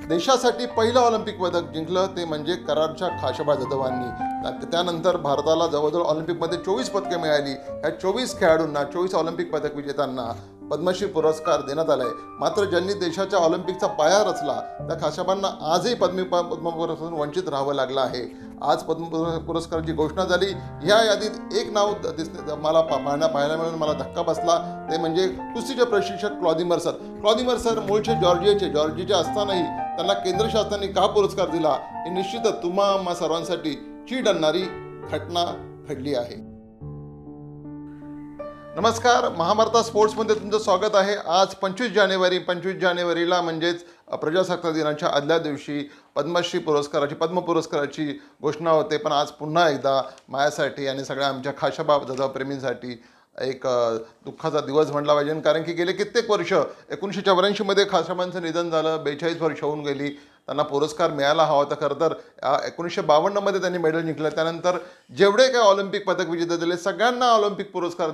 देशासाठी पहिलं ऑलिम्पिक पदक जिंकलं ते म्हणजे कराडच्या खाशाबा जाधवांनी। त्यानंतर भारताला जवळजवळ ऑलिम्पिकमध्ये 24 पदके मिळाली। ह्या 24 खेळाडूंना 24 ऑलिम्पिक पदक विजेत्यांना पद्मश्री पुरस्कार देण्यात आलाय। मात्र ज्यांनी देशाच्या ऑलिम्पिकचा पाया रचला त्या खाशाबांना आजही पद्म पुरस्कारातून वंचित राहावं लागलं आहे। आज पद्म पुरस्काराची घोषणा झाली। या यादीत एक नाव मला पाहायला मिळून मला धक्का बसला, ते म्हणजे कुस्तीचे प्रशिक्षक क्लॉदिमर सर। क्लॉदिमर सर मूळचे जॉर्जियाचे असतानाही त्यांना केंद्र शासनाने का पुरस्कार दिला हे निश्चितच तुम्हा सर्वांसाठी चीड आणणारी घटना घडली आहे। नमस्कार, महाभारता स्पोर्ट्समध्ये तुमचं स्वागत आहे। आज 25 जानेवारीला म्हणजेच प्रजासत्ताक दिनाच्या आदल्या दिवशी पद्म पुरस्काराची घोषणा होते। पण आज पुन्हा एकदा माझ्यासाठी आणि सगळ्या आमच्या खाशाबा जाधव प्रेमींसाठी एक दुःखाचा दिवस म्हणला पाहिजे, कारण की गेले कित्येक वर्ष 1984 मध्ये खाशाबांचं निधन झालं। 42 वर्ष होऊन गेली, त्यांना पुरस्कार मिळायला हवा होता। खरं तर 1952 मध्ये त्यांनी मेडल जिंकलं। त्यानंतर जेवढे काही ऑलिम्पिक पदक विजेते झाले सगळ्यांना ऑलिम्पिक पुरस्कार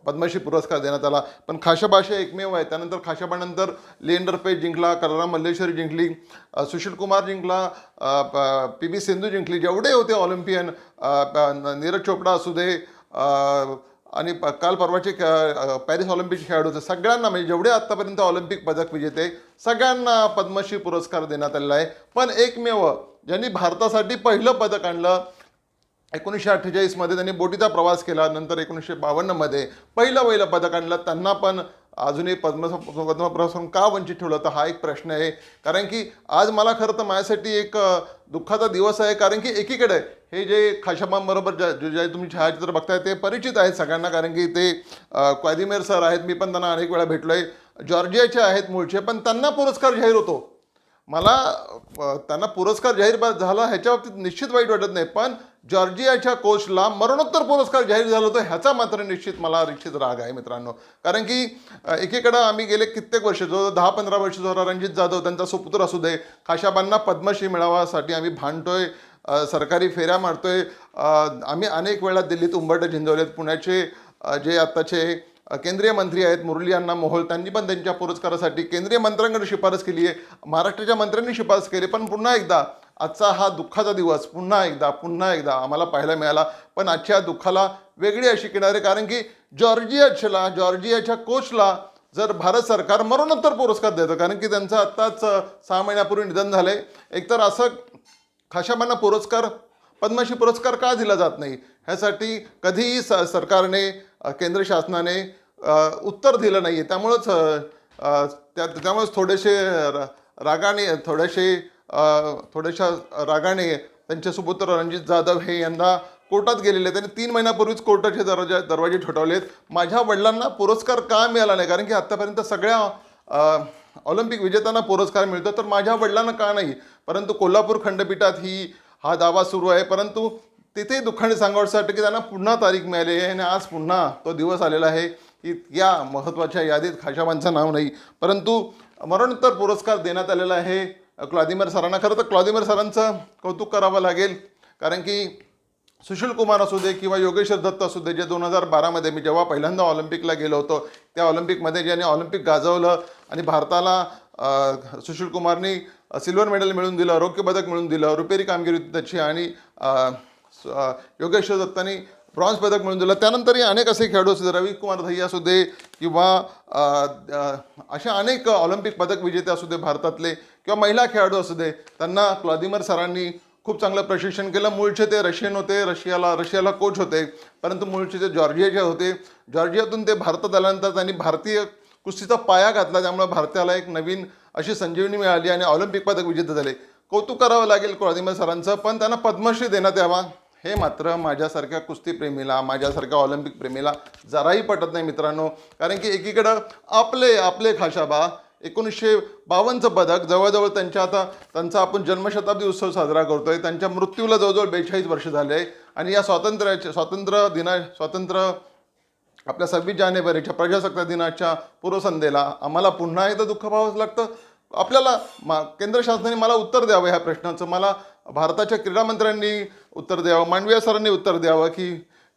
पद्मश्री पुरस्कार देण्यात आला। पण खाशाबा असे एकमेव आहे। त्यानंतर खाशाबानंतर लिएंडर पेज जिंकला, कलाराम मल्लेश्वरी जिंकली, सुशील कुमार जिंकला, PV सिंधू जिंकली। जेवढे होते ऑलिम्पियन, नीरज चोपडा असू दे, आणि काल परवाचे पॅरिस ऑलिम्पिकचे खेळाडू होते, सगळ्यांना म्हणजे जेवढे आत्तापर्यंत ऑलिम्पिक पदक विजेते सगळ्यांना पद्मश्री पुरस्कार देण्यात आलेला आहे। पण एकमेव ज्यांनी भारतासाठी पहिलं पदक आणलं, 1948 मध्ये त्यांनी बोटीचा प्रवास केला, नंतर 1952 मध्ये पहिलं पदक आणलं, त्यांना पण अजूनही पद्म पुरस्कारातून का वंचित ठेवलं तर हा एक प्रश्न आहे। कारण की आज मला खरं तर माझ्यासाठी एक दुःखाचा दिवस आहे, कारण की एकीकडे हे जे खाशाबांबरोबर जे तुम्ही छायाचित्र बघताय ते परिचित आहेत सगळ्यांना, कारण की ते क्लॉदिमर सर आहेत। मी पण त्यांना अनेक वेळा भेटलोय। जॉर्जियाचे आहेत मूळचे, पण त्यांना पुरस्कार जाहीर होतो। मला त्यांना पुरस्कार जाहीर झाला ह्याच्या बाबतीत निश्चित वाईट वाटत नाही, पण जॉर्जियाच्या कोचला मरणोत्तर पुरस्कार जाहीर झाला होता ह्याचा मात्र मला निश्चित राग आहे मित्रांनो। कारण की एकीकडं आम्ही गेले कित्येक वर्ष, जो 10-15 वर्ष जो रणजित जाधव त्यांचा सुपुत्र असू दे, खाशाबांना पद्मश्री मिळावासाठी आम्ही भांडतोय, सरकारी फेऱ्या मारतोय। आम्ही अनेक वेळा दिल्लीत उंबरठे झिंजवलेत। पुण्याचे जे आत्ताचे केंद्रीय मंत्री आहेत मुरली अण्णा मोहोळ, त्यांनी पण त्यांच्या पुरस्कारासाठी केंद्रीय मंत्र्यांकडे शिफारस केली आहे, महाराष्ट्राच्या मंत्र्यांनी शिफारस केली। पण पुन्हा एकदा आजचा हा दुःखाचा दिवस पुन्हा एकदा आम्हाला पाहायला मिळाला। पण आजच्या दुःखाला वेगळी अशी किनारे, कारण की जॉर्जियाच्या कोचला जर भारत सरकार मरणोत्तर पुरस्कार देतं, कारण की त्यांचं आत्ताच 6 महिन्यापूर्वी निधन झालंय। एकतर असं खाशाबांना पद्मश्री पुरस्कार का दिला जात नाही ह्यासाठी कधीही सरकारने, केंद्र शासनाने उत्तर दिलं नाही आहे। त्यामुळेच थोड्याशा रागाने त्यांचे सुपुत्र रणजित जाधव हे यंदा कोर्टात गेलेले। त्यांनी 3 महिन्यापूर्वीच कोर्टाचे दरवाजे ठोठावलेत। माझ्या वडिलांना पुरस्कार का मिळाला नाही, कारण की आत्तापर्यंत सगळ्या ऑलिम्पिक विजेत्यांना पुरस्कार मिळतो, तर माझ्या वडिलांना का नाही। परंतु कोल्हापूर खंडपीठात हा दावा सुरू आहे। परंतु तिथे दुःखाने सांगावंसं वाटतं की त्यांना पुन्हा तारीख मिळाली आहे आणि आज पुन्हा तो दिवस आलेला आहे की या महत्त्वाच्या यादीत खाशाबांचं नाव नाही, परंतु मरणोत्तर पुरस्कार देण्यात आलेला आहे क्लॉदिमर सरांना। खरं तर क्लॉदिमर सरांचं कौतुक करावं लागेल, कारण की सुशील कुमार असू दे किंवा योगेश्वर दत्त असू दे, जे 2012 मध्ये मी जेव्हा पहिल्यांदा ऑलिम्पिकला गेलो होतो त्या ऑलिम्पिकमध्ये ज्याने ऑलिम्पिक गाजवलं आणि भारताला सुशील कुमारनी सिल्वर मेडल मिळवून दिलं, आरोग्य पदक मिळवून दिलं, रुपेरी कामगिरी होती त्याची, आणि योगेश्वर दत्तांनी ब्रॉन्झ पदक मिळवून दिलं। त्यानंतरही अनेक असे खेळाडू असू दे, रविकुमार दहिया असू दे किंवा अशा अनेक ऑलिम्पिक पदक विजेते असू दे भारतातले, किंवा महिला खेळाडू असू दे, त्यांना क्लॉदिमर सरांनी खूप चांगलं प्रशिक्षण केलं। मूळचे ते रशियन होते, रशियाला कोच होते, परंतु मूळचे ते जॉर्जियाचे होते। जॉर्जियातून ते भारतात आल्यानंतर त्यांनी भारतीय कुस्तीचा पाया घातला, त्यामुळे भारताला एक नवीन अशी संजीवनी मिळाली आणि ऑलिम्पिक पदक विजेते झाले। कौतुक करावं लागेल क्लॉदिमर सरांचं, पण त्यांना पद्मश्री देण्यात यावा हे मात्र माझ्यासारख्या कुस्तीप्रेमीला, माझ्यासारख्या ऑलिम्पिक प्रेमीला जराही पटत नाही मित्रांनो। कारण की एकीकडं आपले खाशाबा 1952चं पदक, जवळजवळ त्यांचा आपण जन्मशताब्दी उत्सव साजरा करतोय, त्यांच्या मृत्यूला जवळजवळ 42 वर्ष झाले, आणि या आपल्या 26 जानेवारीच्या प्रजासत्ताक दिनाच्या पूर्वसंध्येला आम्हाला पुन्हा एकदा दुःख पाहावं लागतं। आपल्याला केंद्र शासनाने मला उत्तर द्यावं ह्या प्रश्नाचं, मला भारताच्या क्रीडा मंत्र्यांनी उत्तर द्यावं, मांडविया सरांनी उत्तर द्यावं की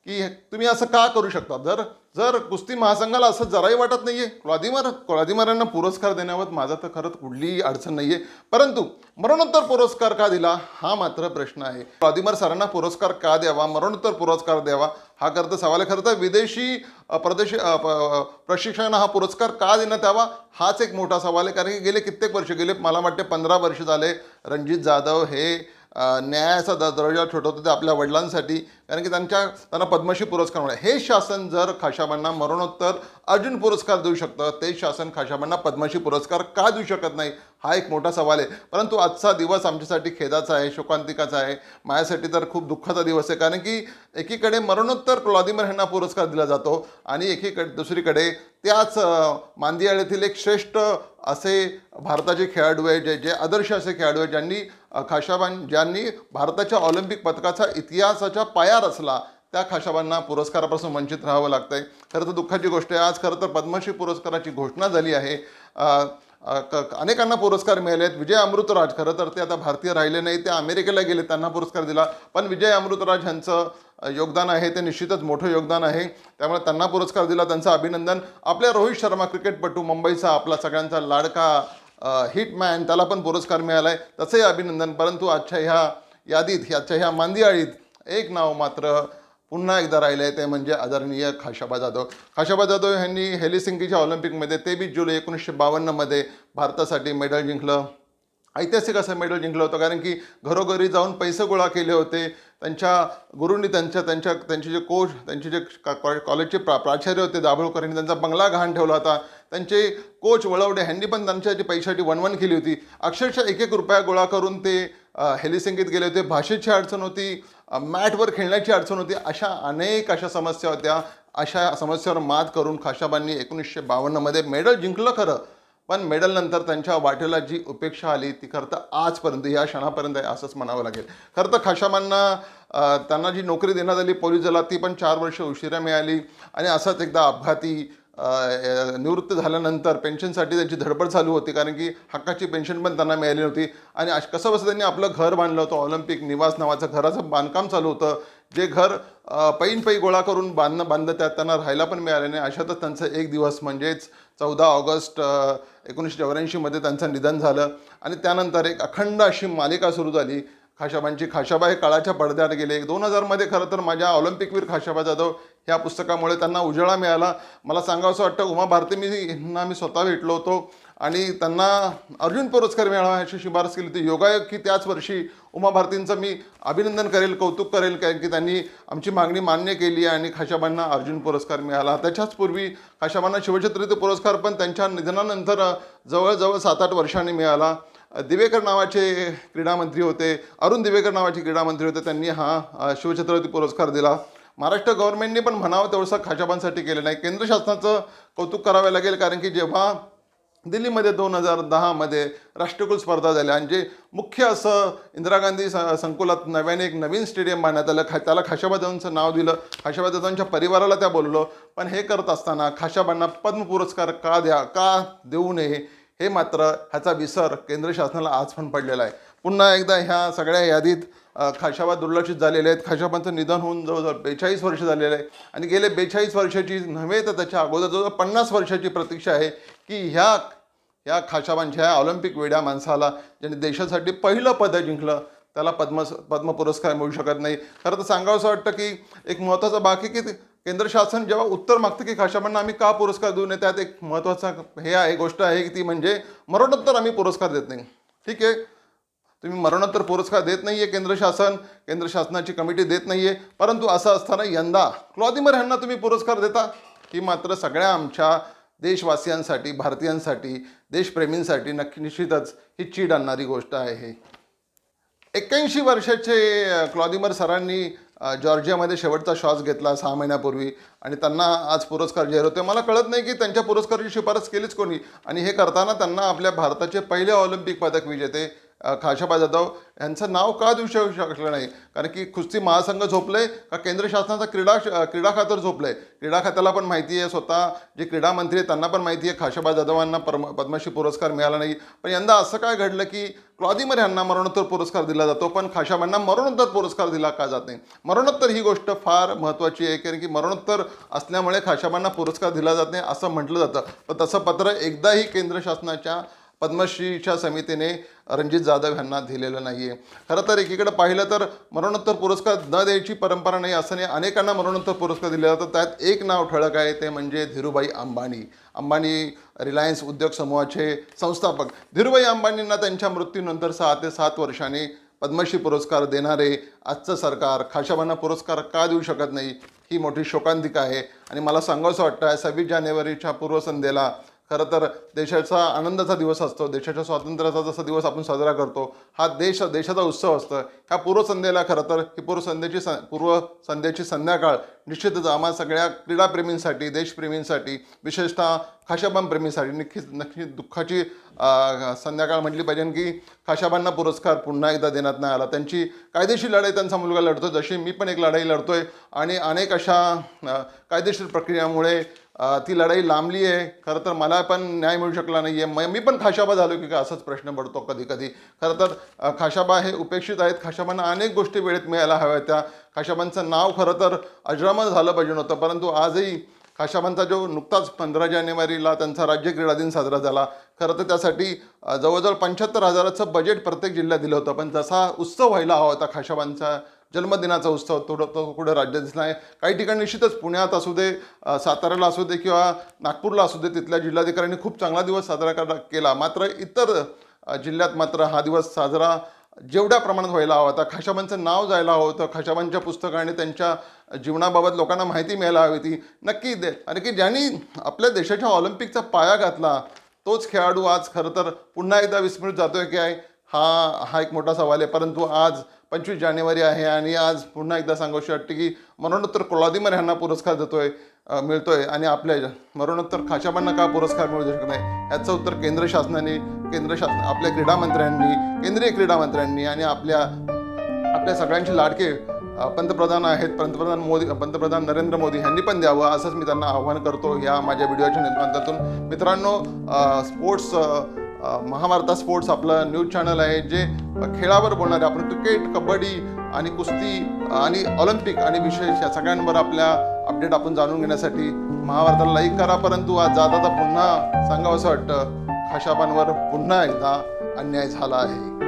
की तुम्ही असं का करू शकता. जर जर कुस्ती महासंघाला असं जराही वाटत नाहीये, क्लॉदिमरांना पुरस्कार देण्यावर माझा तर खरंच कुठलीही अडचण नाहीये, परंतु मरणोत्तर पुरस्कार का दिला हा मात्र प्रश्न आहे. क्लॉदिमर सरांना पुरस्कार का द्यावा, मरणोत्तर पुरस्कार द्यावा हा करता सवाल आहे. खरं तर विदेशी प्रशिक्षकांना हा पुरस्कार का देण्यात यावा हाच एक मोठा सवाल आहे. कारण की गेले कित्येक वर्ष, गेले मला वाटते 15 वर्ष झाले रणजित जाधव हे न्यायाचा दर्जा ठेवत ते आपल्या वडिलांसाठी. कारण की त्यांना पद्मश्री पुरस्कार मिळाला. हे शासन जर खाशाबांना मरणोत्तर अर्जुन पुरस्कार देऊ शकतं, ते शासन खाशाबांना पद्मश्री पुरस्कार का देऊ शकत नाही हा एक मोठा सवाल आहे. परंतु आजचा दिवस आमच्यासाठी खेदाचा आहे, शोकांतिकाचा आहे, माझ्यासाठी तर खूप दुःखाचा दिवस आहे. कारण की एकीकडे मरणोत्तर क्लॉदिमर यांना पुरस्कार दिला जातो आणि दुसरीकडे त्याच मांदियाळीतील एक श्रेष्ठ असे भारताचे खेळाडू आहे, जे आदर्श असे खेळाडू आहे, ज्यांनी भारताच्या ऑलिम्पिक पदकाचा इतिहासाचा पाया रचला, त्या खाशाबांना पुरस्कारापासून वंचित राहावं लागतंय. खरं तर दुःखाची गोष्ट आहे. आज खरं तर पद्मश्री पुरस्काराची घोषणा झाली आहे. अनेकांना पुरस्कार मिळाले आहेत. विजय अमृतराज, खरं तर ते आता भारतीय राहिले नाही, ते अमेरिकेला गेले, त्यांना पुरस्कार दिला. पण विजय अमृतराज यांचं योगदान आहे ते निश्चितच मोठं योगदान आहे, त्यामुळे त्यांना पुरस्कार दिला, त्यांचं अभिनंदन. आपल्या रोहित शर्मा क्रिकेटपटू, मुंबईचा आपला सगळ्यांचा लाडका हिटमॅन, त्याला पण पुरस्कार मिळाला आहे, त्याचंही अभिनंदन. परंतु आजच्या ह्या मांदियाळीत एक नाव मात्र पुन्हा एकदा राहिलं आहे, ते म्हणजे आदरणीय खाशाबा जाधव यांनी हेलिसिंकीच्या ऑलिम्पिकमध्ये 23 जुलै 1952 भारतासाठी मेडल जिंकलं. ऐतिहासिक असं मेडल जिंकलं होतं. कारण की घरोघरी जाऊन पैसे गोळा केले होते. त्यांच्या गुरूंनी त्यांचे जे कोच, त्यांचे जे कॉलेजचे प्राचार्य होते दाभोळकर यांनी त्यांचा बंगला गहाण ठेवला होता. त्यांचे कोच वळवडे ह्यांनी पण त्यांच्या पैशाची वणवण केली होती. अक्षरशः एक रुपया गोळा करून ते हेलिसिंकीत गेले होते. भाषेची अडचण होती, मॅटवर खेळण्याची अडचण होती, अनेक अशा समस्या होत्या. अशा समस्यावर मात करून खाशाबांनी 1952 मेडल जिंकलं खरं, पण मेडलनंतर त्यांच्या वाटेला जी उपेक्षा आली ती खरं तर आजपर्यंत या क्षणापर्यंत आहे असंच म्हणावं लागेल. खरं तर खाशाबांना त्यांना जी नोकरी देण्यात आली पोलीस दलात ती पण 4 वर्ष उशिरा मिळाली. आणि असंच एकदा अपघाती निवृत्त झाल्यानंतर पेन्शनसाठी त्यांची धडपड चालू होती. कारण की हक्काची पेन्शन पण त्यांना मिळाली नव्हती. आणि कसं बसं त्यांनी आपलं घर बांधलं होतं, ऑलिम्पिक निवास नावाचं घराचं बांधकाम चालू होतं, जे घर पै गोळा करून बांधलं त्यात त्यांना राहायला पण मिळालं नाही. अशातच त्यांचं एक दिवस म्हणजेच 14 ऑगस्ट 1984 त्यांचं निधन झालं. आणि त्यानंतर एक अखंड अशी मालिका सुरू झाली खाशाबांची. खाशाबा हे काळाच्या पडद्यात गेले. 2000 खरं तर माझ्या ऑलिम्पिकवीर खाशाबा जाधव ह्या पुस्तकामुळे त्यांना उजाळा मिळाला. मला सांगावंसं वाटतं, उमा भारती मी स्वतः भेटलो होतो आणि त्यांना अर्जुन पुरस्कार मिळावा अशी शिफारस केली होती. योगायोग की त्याच वर्षी उमा भारतींचं मी अभिनंदन करेल, कौतुक करेल, कारण की त्यांनी आमची मागणी मान्य केली आणि खाशाबांना अर्जुन पुरस्कार मिळाला. त्याच्याच पूर्वी खाशाबांना शिवछत्रपती पुरस्कार पण त्यांच्या निधनानंतर जवळजवळ 7-8 वर्षांनी मिळाला. दिवेकर नावाचे क्रीडामंत्री होते, अरुण दिवेकर नावाचे क्रीडामंत्री होते, त्यांनी हा शिवछत्रपती पुरस्कार दिला. महाराष्ट्र गव्हर्नमेंटने पण म्हणावं तेवढंसं खाशाबांसाठी केलं नाही. केंद्र शासनाचं कौतुक करावे लागेल, कारण की जेव्हा दिल्लीमध्ये 2010 राष्ट्रकुल स्पर्धा झाल्या आणि जे मुख्य असं इंदिरा गांधी संकुलात नव्याने एक नवीन स्टेडियम बांधण्यात आलं, त्याला खाशाबा जाधवांचं नाव दिलं. खाशाबा जाधवांच्या परिवाराला त्या बोललो. पण हे करत असताना खाशाबांना पद्म पुरस्कार का देऊ नये हे मात्र ह्याचा विसर केंद्र शासनाला आज पण पडलेला आहे. पुन्हा एकदा ह्या सगळ्या यादीत खाशाबा दुर्लक्षित झालेले आहेत. खाशाबांचं निधन होऊन जवळजवळ 42 वर्ष झालेलं आहे आणि गेले 42 वर्षाची नव्हे तर त्याच्या अगोदर जवळजवळ 50 वर्षाची प्रतीक्षा आहे की ह्या खाशाबांच्या ऑलिम्पिक वेड्या माणसाला, ज्यांनी देशासाठी पहिलं पदक जिंकलं, त्याला पद्म पुरस्कार मिळू शकत नाही. खरं तर सांगावंसं वाटतं की एक महत्त्वाचा बाकी की केंद्र शासन जेव्हा उत्तर मागतं की खाशाबांना आम्ही का पुरस्कार देऊ नये, त्यात एक महत्त्वाचा गोष्ट आहे की ती म्हणजे मरणोत्तर आम्ही पुरस्कार देत नाही. ठीक आहे, तुम्ही मरणोत्तर पुरस्कार देत नाही आहे केंद्र शासनाची कमिटी देत नाही आहे, परंतु असं असताना यंदा क्लॉदिमर यांना तुम्ही पुरस्कार देता, ही मात्र सगळ्या आमच्या देशवासियांसाठी, भारतीयांसाठी, देशप्रेमींसाठी निश्चितच ही चीड आणणारी गोष्ट आहे. 81 वर्षाचे क्लॉदिमर सरांनी जॉर्जियामध्ये शेवटचा श्वास घेतला 6 महिन्यापूर्वी आणि त्यांना आज पुरस्कार जाहीर होते. मला कळत नाही की त्यांच्या पुरस्काराची शिफारस केलीच कोणी. आणि हे करताना त्यांना आपल्या भारताचे पहिले ऑलिम्पिक पदक विजेते खाशाबा जाधव यांचं नाव का देऊ शकलं नाही? कारण की कुस्ती महासंघ झोपले का केंद्र शासनाचा क्रीडा खात्यावर झोपलंय? क्रीडा खात्याला पण माहिती आहे, स्वतः जे क्रीडा मंत्री आहेत त्यांना पण माहिती आहे खाशाबा जाधवांना पद्मश्री पुरस्कार मिळाला नाही. पण यंदा असं काय घडलं की क्लॉदिमर यांना मरणोत्तर पुरस्कार दिला जातो पण खाशाबांना मरणोत्तर पुरस्कार दिला का जात नाही? मरणोत्तर ही गोष्ट फार महत्त्वाची आहे, कारण की मरणोत्तर असल्यामुळे खाशाबांना पुरस्कार दिला जात नाही असं म्हटलं जातं. पण तसं पत्र एकदाही केंद्र शासनाच्या पद्मश्रीच्या समितीने रणजित जाधव यांना दिलेलं नाही आहे. खरं तर एकीकडे पाहिलं तर मरणोत्तर पुरस्कार न द्यायची परंपरा नाही असं नाही, अनेकांना मरणोत्तर पुरस्कार दिले जातात. त्यात एक नाव ठळक आहे, ते म्हणजे धीरूभाई अंबानी. रिलायन्स उद्योग समूहाचे संस्थापक धीरूभाई अंबानींना त्यांच्या मृत्यूनंतर 6 ते 7 वर्षांनी पद्मश्री पुरस्कार देणारे आजचं सरकार खाशाबांना पुरस्कार का देऊ शकत नाही, ही मोठी शोकांतिका आहे. आणि मला सांगावंसं वाटतं आहे 26 जानेवारीच्या पूर्वसंध्येला खरं तर देशाचा आनंदाचा दिवस असतो, देशाच्या स्वातंत्र्याचा जसा दिवस आपण साजरा करतो, हा देशाचा उत्सव असतं. ह्या पूर्वसंध्येला खरं तर ही पूर्वसंध्येची संध्याकाळ निश्चितच आम्हा सगळ्या क्रीडाप्रेमींसाठी, देशप्रेमींसाठी, विशेषतः खाशाबांप्रेमींसाठी नक्की दुःखाची संध्याकाळ म्हटली पाहिजे की खाशाबांना पुरस्कार पुन्हा एकदा देण्यात नाही आला. त्यांची कायदेशीर लढाई त्यांचा मुलगा लढतो, जशी मी पण एक लढाई लढतोय आणि अनेक अशा कायदेशीर प्रक्रियामुळे ती लढाई लांबली आहे. खरं तर मला पण न्याय मिळू शकला नाही आहे. मी पण खाशाबा झालो की काय असाच प्रश्न पडतो कधी कधी. खरं तर खाशाबा हे उपेक्षित आहेत. खाशाबांना अनेक गोष्टी वेळेत मिळायला हव्या त्या. खाशाबांचं नाव खरं तर अजरामर झालं पाहिजे नव्हतं, परंतु आजही खाशाबांचा जो नुकताच 15 जानेवारीला त्यांचा राज्य क्रीडा दिन साजरा झाला, खरं तर त्यासाठी जवळजवळ 75,000चं बजेट प्रत्येक जिल्ह्यात दिलं होतं. पण जसा उत्सव व्हायला हवा होता खाशाबांचा जन्मदिनाचा उत्सव, तो कुठे राज्यात दिसला आहे. काही ठिकाणी निश्चितच पुण्यात असू दे, साताऱ्याला असू दे किंवा नागपूरला असू दे, तिथल्या जिल्हाधिकाऱ्यांनी खूप चांगला दिवस साजरा केला. मात्र इतर जिल्ह्यात मात्र हा दिवस साजरा जेवढ्या प्रमाणात व्हायला हवा होता, खाशाबांचं नाव जायला हवं होतं, खाशाबांच्या पुस्तकाने त्यांच्या जीवनाबाबत लोकांना माहिती मिळायला हवी होती नक्की आणि की ज्यांनी आपल्या देशाच्या ऑलिम्पिकचा पाया घातला तोच खेळाडू आज खरं तर पुन्हा एकदा विस्मृत जातोय की आहे, हा एक मोठा सवाल आहे. परंतु आज 25 जानेवारी आहे आणि आज पुन्हा एकदा सांगावीशी वाटते की मरणोत्तर क्लॉदिमर यांना पुरस्कार मिळतोय आणि आपल्या मरणोत्तर खाशाबांना का पुरस्कार मिळू शकत नाही, याचं उत्तर केंद्र शासन आपल्या केंद्रीय क्रीडा मंत्र्यांनी आणि आपल्या सगळ्यांचे लाडके पंतप्रधान आहेत, पंतप्रधान नरेंद्र मोदी यांनी पण द्यावं असंच मी त्यांना आवाहन करतो या माझ्या व्हिडिओच्या माध्यमातून. मित्रांनो, महाभारता स्पोर्ट्स आपलं न्यूज चॅनल आहे जे खेळावर बोलणारे, आपण क्रिकेट, कबड्डी आणि कुस्ती आणि ऑलिम्पिक आणि विशेष या सगळ्यांवर आपल्या अपडेट आपण जाणून घेण्यासाठी महाभारताला लाईक करा. परंतु आज जाता पुन्हा सांगावं असं वाटतं, खाशाबांवर पुन्हा एकदा अन्याय झाला आहे.